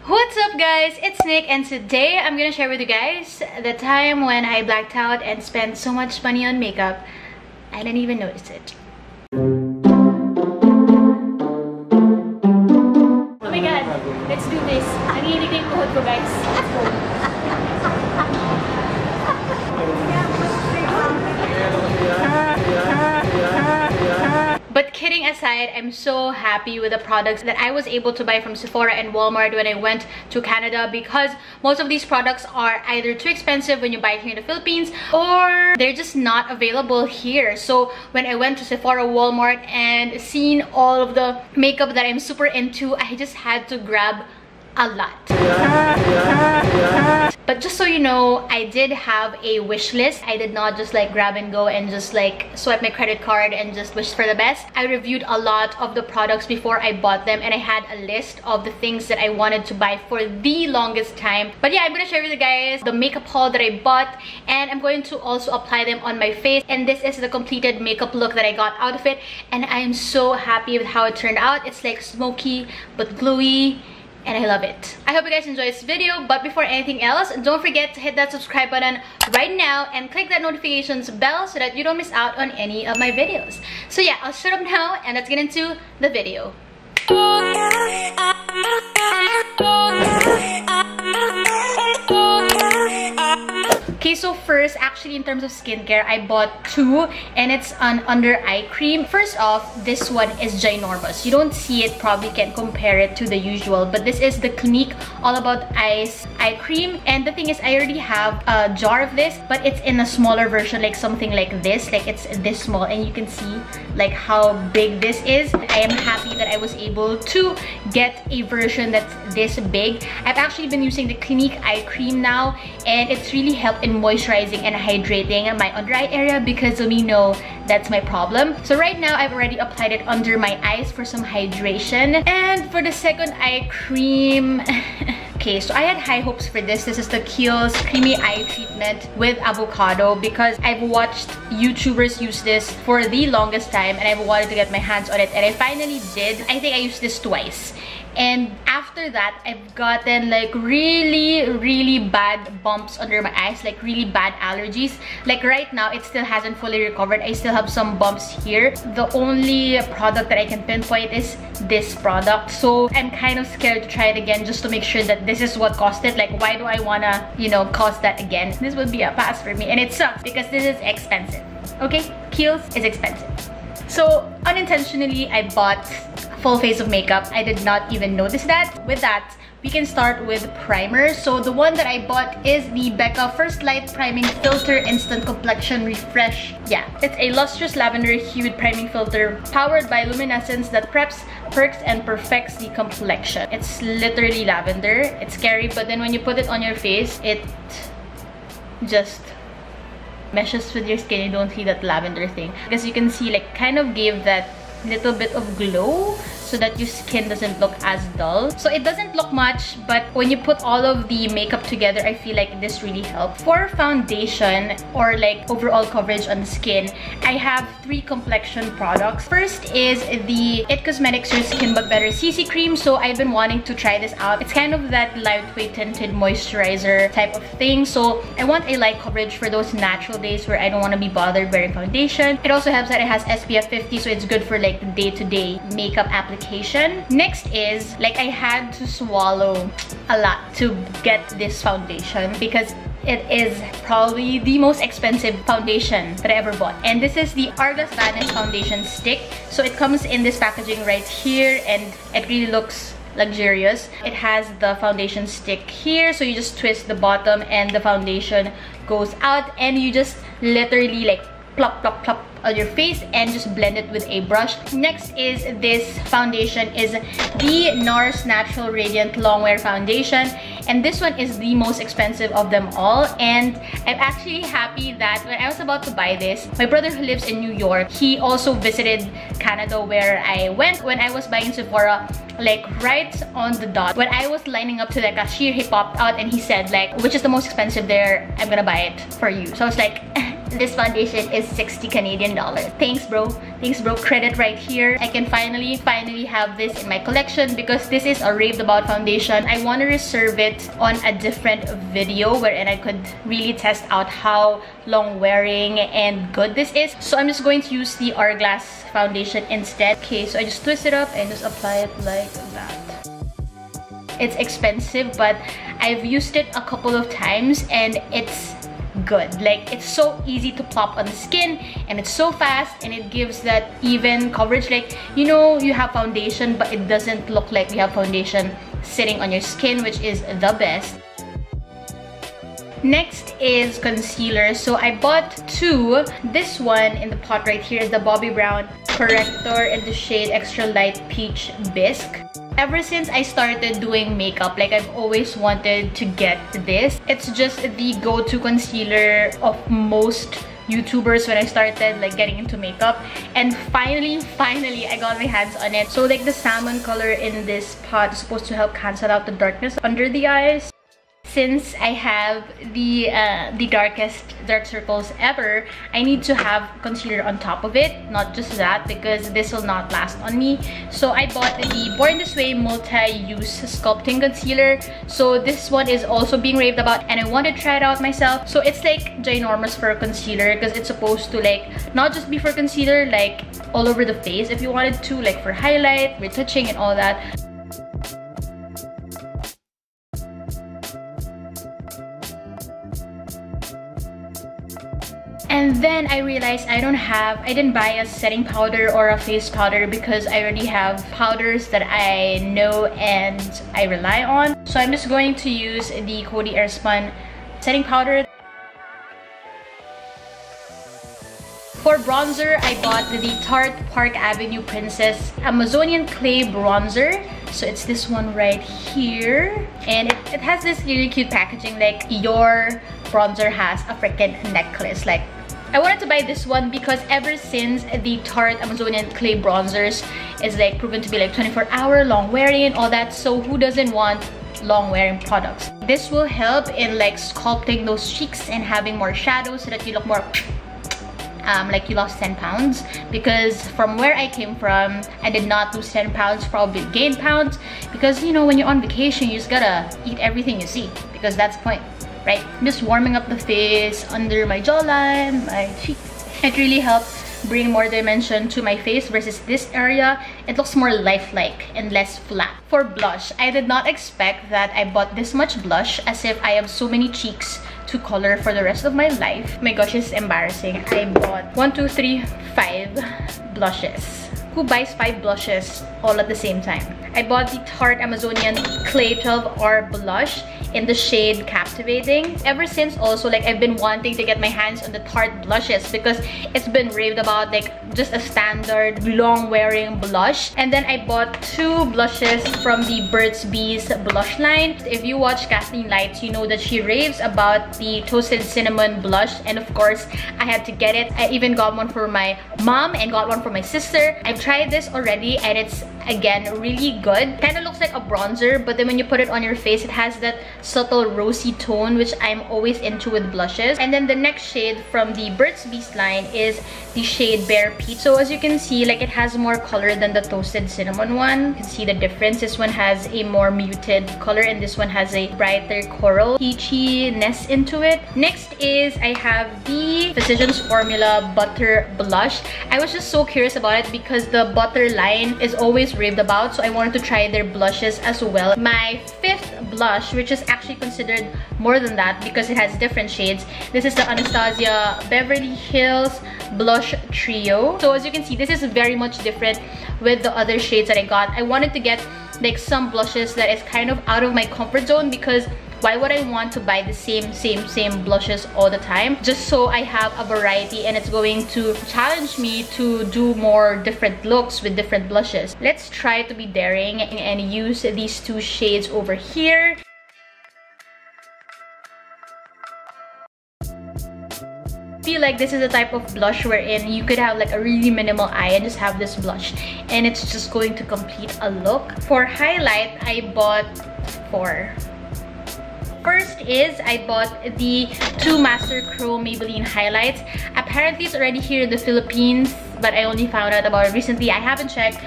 What's up guys, it's Nick and today I'm gonna share with you guys the time when I blacked out and spent so much money on makeup I didn't even notice it. Oh my god, let's do this. Nanginig na yung tuhod ko guys. Let's go. But kidding aside, I'm so happy with the products that I was able to buy from Sephora and Walmart when I went to Canada, because most of these products are either too expensive when you buy it here in the Philippines or they're just not available here. So when I went to Sephora, Walmart and seen all of the makeup that I'm super into, I just had to grab a lot. But just so you know, I did have a wish list. I did not just like grab and go and just like swipe my credit card and just wish for the best. I reviewed a lot of the products before I bought them, and I had a list of the things that I wanted to buy for the longest time. But yeah, I'm gonna share with you guys the makeup haul that I bought, and I'm going to also apply them on my face. And this is the completed makeup look that I got out of it, and I am so happy with how it turned out. It's like smoky but glowy, and I love it. I hope you guys enjoy this video, but before anything else, don't forget to hit that subscribe button right now and click that notifications bell so that you don't miss out on any of my videos. So yeah, I'll shut up now and let's get into the video. Okay, so first, actually in terms of skincare, I bought two, and it's an under eye cream. First off, this one is ginormous. You don't see it, probably can't compare it to the usual, but this is the Clinique All About Eyes eye cream. And the thing is, I already have a jar of this, but it's in a smaller version, like something like this. Like it's this small, and you can see like how big this is. I am happy that I was able to get a version that's this big. I've actually been using the Clinique eye cream now, and it's really helped in moisturizing and hydrating my under eye area, because we know that's my problem. So right now I've already applied it under my eyes for some hydration. And for the second eye cream, okay, so I had high hopes for this. This is the Kiehl's Creamy Eye Treatment with Avocado, because I've watched YouTubers use this for the longest time and I've wanted to get my hands on it, and I finally did. I think I used this twice. And after that, I've gotten like really bad bumps under my eyes, like really bad allergies. Like right now, it still hasn't fully recovered. I still have some bumps here. The only product that I can pinpoint is this product. So I'm kind of scared to try it again, just to make sure that this is what caused it. Like, why do I wanna, you know, cause that again? This would be a pass for me, and it sucks because this is expensive. Okay, Kiehl's is expensive. So unintentionally, I bought full face of makeup. I did not even notice that. With that, we can start with primers. So the one that I bought is the Becca First Light Priming Filter Instant Complexion Refresh. Yeah, it's a lustrous lavender hued priming filter powered by luminescence that preps, perks, and perfects the complexion. It's literally lavender. It's scary, but then when you put it on your face, it just meshes with your skin. You don't see that lavender thing, because you can see like kind of gave that little bit of glow so that your skin doesn't look as dull. So it doesn't look much, but when you put all of the makeup together, I feel like this really helped. For foundation or like overall coverage on the skin, I have three Complexion products. First is the It Cosmetics Your Skin But Better CC Cream. So I've been wanting to try this out. It's kind of that lightweight tinted moisturizer type of thing. So I want a light coverage for those natural days where I don't want to be bothered wearing foundation. It also helps that it has SPF 50, so it's good for like day-to-day makeup application. Next is, like, I had to swallow a lot to get this foundation, because it is probably the most expensive foundation that I ever bought. And this is the Argus Vanish Foundation Stick. So it comes in this packaging right here, and it really looks luxurious. It has the foundation stick here, so you just twist the bottom and the foundation goes out, and you just literally like plop on your face and just blend it with a brush. Next is this foundation, is the NARS Natural Radiant Longwear Foundation, and this one is the most expensive of them all. And I'm actually happy that when I was about to buy this, my brother who lives in New York, he also visited Canada where I went when I was buying Sephora, like right on the dot. When I was lining up to the cashier, he popped out and he said like, which is the most expensive there, I'm gonna buy it for you. So I was like, This foundation is 60 Canadian dollars. Thanks bro. Thanks bro. Credit right here. I can finally have this in my collection because this is a raved about foundation. I want to reserve it on a different video wherein I could really test out how long wearing and good this is. So I'm just going to use the Hourglass foundation instead. Okay, so I just twist it up and just apply it like that. It's expensive, but I've used it a couple of times and it's good. Like, it's so easy to pop on the skin and it's so fast and it gives that even coverage. Like, you know, you have foundation but it doesn't look like you have foundation sitting on your skin, which is the best. Next is concealer. So I bought two. This one in the pot right here is the Bobbi Brown corrector in the shade Extra Light Peach Bisque. Ever since I started doing makeup, like, I've always wanted to get this. It's just the go-to concealer of most YouTubers when I started like getting into makeup, and finally I got my hands on it. So like the salmon color in this pot is supposed to help cancel out the darkness under the eyes. Since I have the darkest dark circles ever, I need to have concealer on top of it. Not just that, because this will not last on me. So I bought the Born This Way multi-use sculpting concealer. So this one is also being raved about and I want to try it out myself. So it's like ginormous for a concealer because it's supposed to like not just be for concealer, like all over the face if you wanted to, like for highlight, retouching and all that. And then I realized I didn't buy a setting powder or a face powder because I already have powders that I know and I rely on. So I'm just going to use the Coty Airspun setting powder. For bronzer, I bought the Tarte Park Avenue Princess Amazonian Clay Bronzer. So it's this one right here. And it has this really cute packaging, like your bronzer has a freaking necklace. Like, I wanted to buy this one because ever since the Tarte Amazonian Clay Bronzers is like proven to be like 24-hour long wearing and all that, so who doesn't want long wearing products? This will help in like sculpting those cheeks and having more shadows so that you look more like you lost 10 pounds. Because from where I came from, I did not lose 10 pounds, probably gained pounds, because you know, when you're on vacation you just gotta eat everything you see, because that's the point, right? I'm just warming up the face, under my jawline, my cheeks. It really helps bring more dimension to my face versus this area. It looks more lifelike and less flat. For blush, I did not expect that I bought this much blush, as if I have so many cheeks to color for the rest of my life. Oh my gosh, it's embarrassing. I bought 5 blushes. Who buys 5 blushes all at the same time? I bought the Tarte Amazonian Clay 12R blush in the shade Captivating. Ever since also, like, I've been wanting to get my hands on the Tarte blushes because it's been raved about, like just a standard long wearing blush. And then I bought 2 blushes from the Burt's Bees blush line. If you watch Kathleen Lights, you know that she raves about the Toasted Cinnamon blush, and of course I had to get it. I even got one for my mom and got one for my sister. I've tried this already and it's again really good. Kind of looks like a bronzer, but then when you put it on your face, it has that subtle rosy tone, which I'm always into with blushes. And then the next shade from the Burt's Bees line is the shade Bare Peach. So as you can see, like, it has more color than the Toasted Cinnamon one. You can see the difference. This one has a more muted color and this one has a brighter coral peachiness into it. Next is I have the Physicians Formula Butter Blush. I was just so curious about it because the butter line is always raved about, so I wanted to try their blushes as well. My 5th blush, which is actually considered more than that because it has different shades. This is the Anastasia Beverly Hills Blush Trio. So as you can see, this is very much different with the other shades that I got. I wanted to get like some blushes that is kind of out of my comfort zone, because why would I want to buy the same blushes all the time? Just so I have a variety, and it's going to challenge me to do more different looks with different blushes. Let's try to be daring and use these 2 shades over here. I feel like this is a type of blush wherein you could have like a really minimal eye and just have this blush, and it's just going to complete a look. For highlight, I bought 4. First is I bought the 2 Master Chrome Maybelline highlights. Apparently it's already here in the Philippines, but I only found out about it recently. I haven't checked,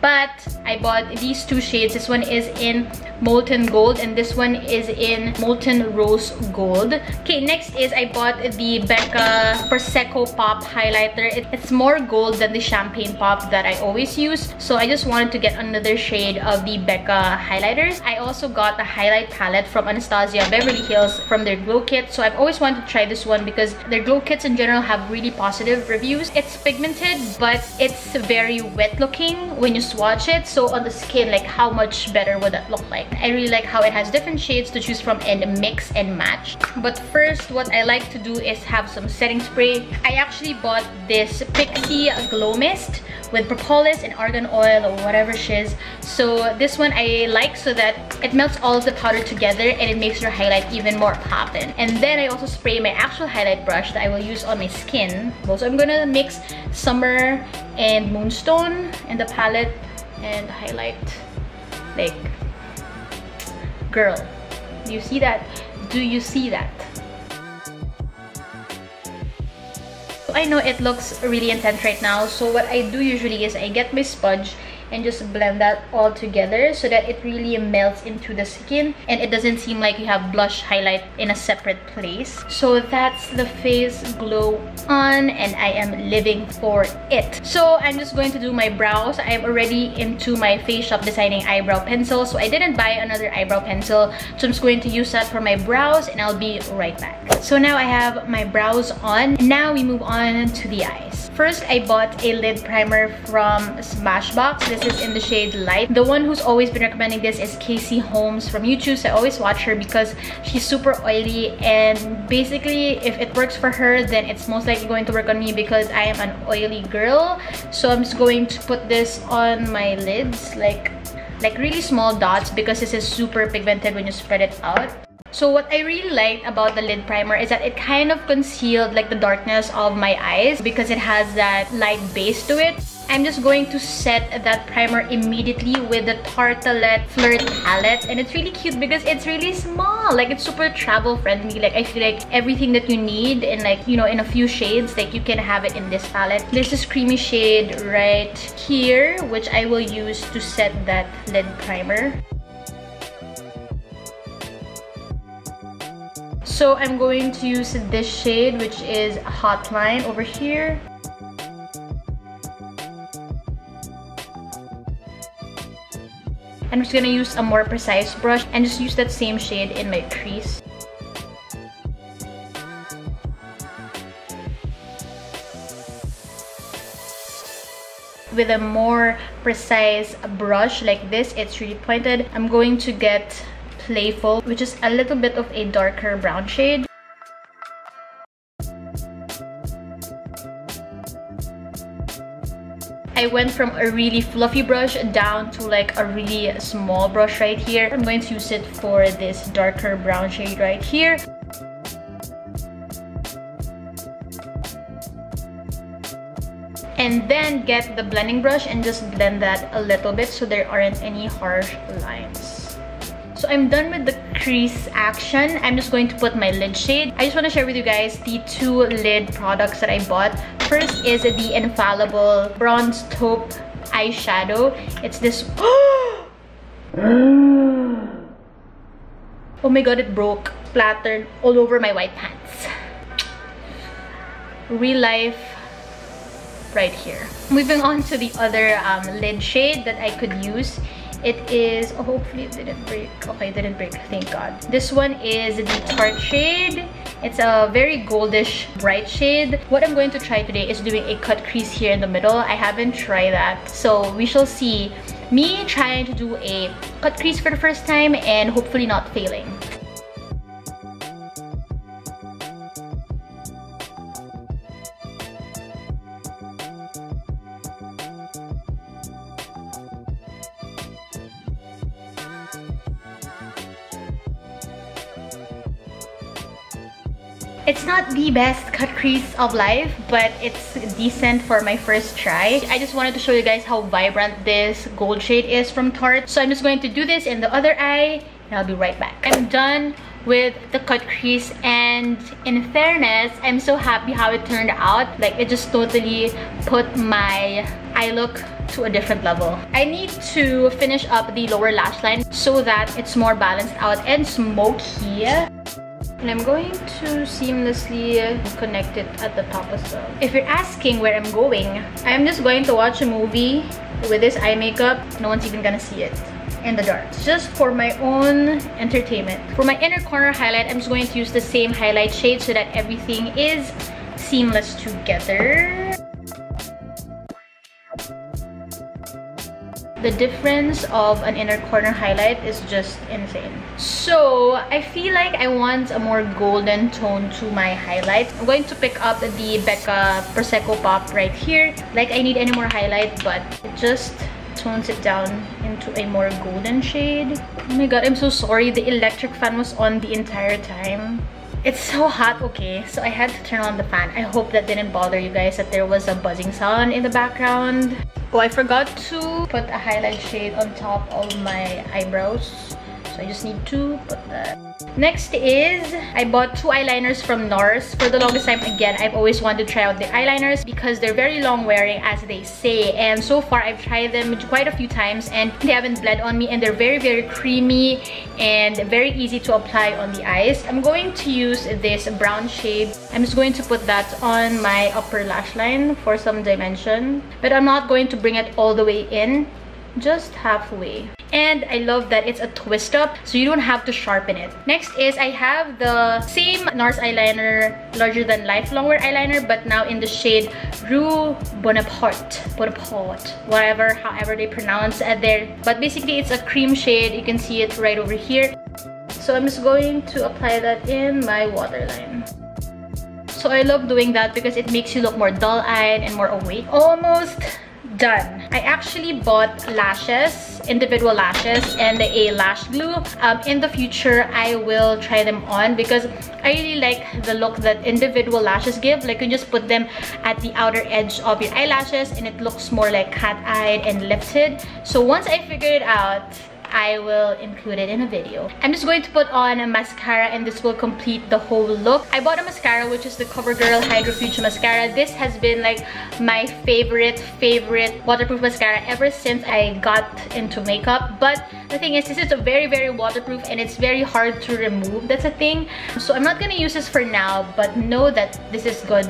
but I bought these 2 shades. This one is in Molten Gold and this one is in Molten Rose Gold. Okay, next is I bought the Becca Prosecco Pop highlighter. It's more gold than the Champagne Pop that I always use, so I just wanted to get another shade of the Becca highlighters. I also got a highlight palette from Anastasia Beverly Hills from their glow kit, so I've always wanted to try this one because their glow kits in general have really positive reviews. It's pigmented, but it's very wet looking when you swatch it, so on the skin, like how much better would that look like? I really like how it has different shades to choose from and mix and match. But first, what I like to do is have some setting spray. I actually bought this Pixie Glow Mist with propolis and argan oil or whatever shiz. So this one I like so that it melts all of the powder together and it makes your highlight even more poppin'. And then I also spray my actual highlight brush that I will use on my skin. So I'm gonna mix Summer and Moonstone in the palette and highlight. Like, girl, do you see that? Do you see that? I know it looks really intense right now, so what I do usually is I get my sponge and just blend that all together so that it really melts into the skin and it doesn't seem like you have blush highlight in a separate place. So that's the face glow on and I am living for it. So I'm just going to do my brows. I'm already into my Face Shop Designing eyebrow pencil, so I didn't buy another eyebrow pencil, so I'm just going to use that for my brows and I'll be right back. So now I have my brows on. Now we move on to the eyes. First, I bought a lid primer from Smashbox. This is in the shade Light. The one who's always been recommending this is Casey Holmes from YouTube. So I always watch her because she's super oily, and basically if it works for her, then it's most likely going to work on me because I am an oily girl. So I'm just going to put this on my lids like really small dots because this is super pigmented when you spread it out. So what I really liked about the lid primer is that it kind of concealed like the darkness of my eyes because it has that light base to it. I'm just going to set that primer immediately with the Tartelette Flirt palette, and it's really cute because it's really small. Like, it's super travel friendly. Like, I feel like everything that you need in, like, you know, in a few shades, like you can have it in this palette. This is creamy shade right here, which I will use to set that lid primer. So I'm going to use this shade, which is Hotline over here. I'm just gonna use a more precise brush and just use that same shade in my crease. With a more precise brush like this, it's really pointed. I'm going to get Playful, which is a little bit of a darker brown shade. I went from a really fluffy brush down to like a really small brush right here. I'm going to use it for this darker brown shade right here. And then get the blending brush and just blend that a little bit so there aren't any harsh lines. So I'm done with the crease action. I'm just going to put my lid shade. I just want to share with you guys the 2 lid products that I bought. First is the Infallible Bronze Taupe Eyeshadow. It's this... Oh my god, it broke. Splattered all over my white pants. Real life right here. Moving on to the other lid shade that I could use. It is, oh, hopefully it didn't break. Okay, it didn't break, thank god. This one is the Tarte shade. It's a very goldish bright shade. What I'm going to try today is doing a cut crease here in the middle. I haven't tried that, so we shall see me trying to do a cut crease for the first time and hopefully not failing. It's not the best cut crease of life, but it's decent for my first try. I just wanted to show you guys how vibrant this gold shade is from Tarte. So I'm just going to do this in the other eye and I'll be right back. I'm done with the cut crease, and in fairness, I'm so happy how it turned out. Like, it just totally put my eye look to a different level. I need to finish up the lower lash line so that it's more balanced out and smoky. And I'm going to seamlessly connect it at the top as well. If you're asking where I'm going, I'm just going to watch a movie with this eye makeup. No one's even gonna see it in the dark. It's just for my own entertainment. For my inner corner highlight, I'm just going to use the same highlight shade so that everything is seamless together. The difference of an inner corner highlight is just insane. So I feel like I want a more golden tone to my highlight. I'm going to pick up the Becca Prosecco Pop right here. Like, I need any more highlight, but it just tones it down into a more golden shade. Oh my god, I'm so sorry. The electric fan was on the entire time. It's so hot, okay? So I had to turn on the fan. I hope that didn't bother you guys, that there was a buzzing sound in the background. Oh, I forgot to put a highlight shade on top of my eyebrows. So I just need to put that. Next is, I bought 2 eyeliners from NARS. For the longest time, again, I've always wanted to try out the eyeliners because they're very long wearing, as they say. And so far, I've tried them quite a few times and they haven't bled on me, and they're very, very creamy and very easy to apply on the eyes. I'm going to use this brown shade. I'm just going to put that on my upper lash line for some dimension. But I'm not going to bring it all the way in, just halfway. And I love that it's a twist up, so you don't have to sharpen it. Next is, I have the same NARS eyeliner, larger than life longwear eyeliner, but now in the shade Rue Bonaparte, whatever, however they pronounce it there. But basically, it's a cream shade. You can see it right over here. So I'm just going to apply that in my waterline. So I love doing that because it makes you look more dull-eyed and more awake. Almost done. I actually bought lashes, individual lashes, and a lash glue. In the future, I will try them on because I really like the look that individual lashes give. Like, you just put them at the outer edge of your eyelashes and it looks more like cat-eyed and lifted. So once I figure it out, I will include it in a video. I'm just going to put on a mascara, and this will complete the whole look. I bought a mascara, which is the CoverGirl Hydro Fusion Mascara. This has been like my favorite waterproof mascara ever since I got into makeup. But the thing is, this is a very, very waterproof and it's very hard to remove. That's a thing. So I'm not gonna use this for now, but know that this is good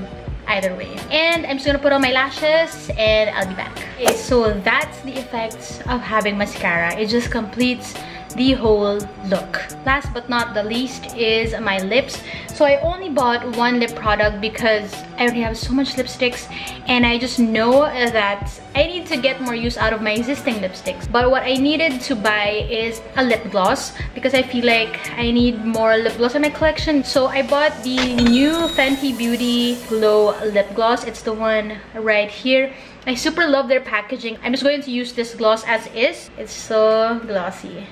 either way. And I'm just gonna put on my lashes and I'll be back. Okay, so that's the effects of having mascara. It just completes the whole look. Last but not the least is my lips. So I only bought 1 lip product because I already have so much lipsticks and I just know that I need to get more use out of my existing lipsticks. But what I needed to buy is a lip gloss because I feel like I need more lip gloss in my collection. So I bought the new Fenty Beauty Glow lip gloss. It's the one right here. I super love their packaging. I'm just going to use this gloss as is. It's so glossy.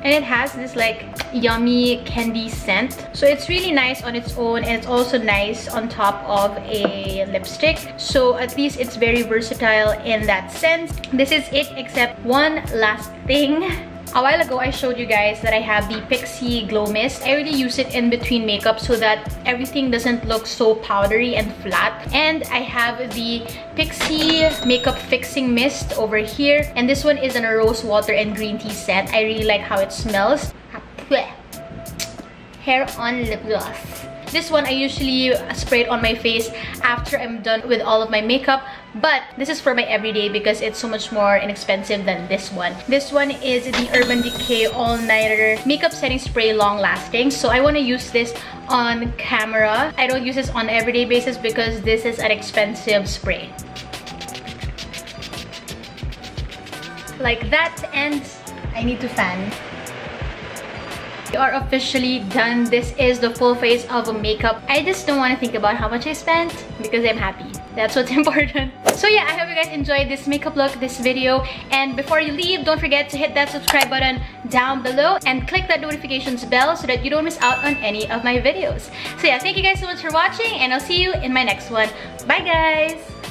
And it has this like yummy candy scent. So it's really nice on its own and it's also nice on top of a lipstick. So at least it's very versatile in that sense. This is it, except one last thing. A while ago, I showed you guys that I have the Pixi Glow Mist. I really use it in between makeup so that everything doesn't look so powdery and flat. And I have the Pixi Makeup Fixing Mist over here. And this one is in a rose water and green tea scent. I really like how it smells. Hair on lip gloss. This one I usually spray it on my face after I'm done with all of my makeup. But this is for my everyday because it's so much more inexpensive than this one. This one is the Urban Decay All Nighter Makeup Setting Spray Long Lasting. So I want to use this on camera. I don't use this on an everyday basis because this is an expensive spray. Like that, and I need to fan. We are officially done. This is the full face of makeup. I just don't want to think about how much I spent because I'm happy. That's what's important. So yeah, I hope you guys enjoyed this makeup look, this video. And before you leave, don't forget to hit that subscribe button down below and click that notifications bell so that you don't miss out on any of my videos. So yeah, thank you guys so much for watching and I'll see you in my next one. Bye guys!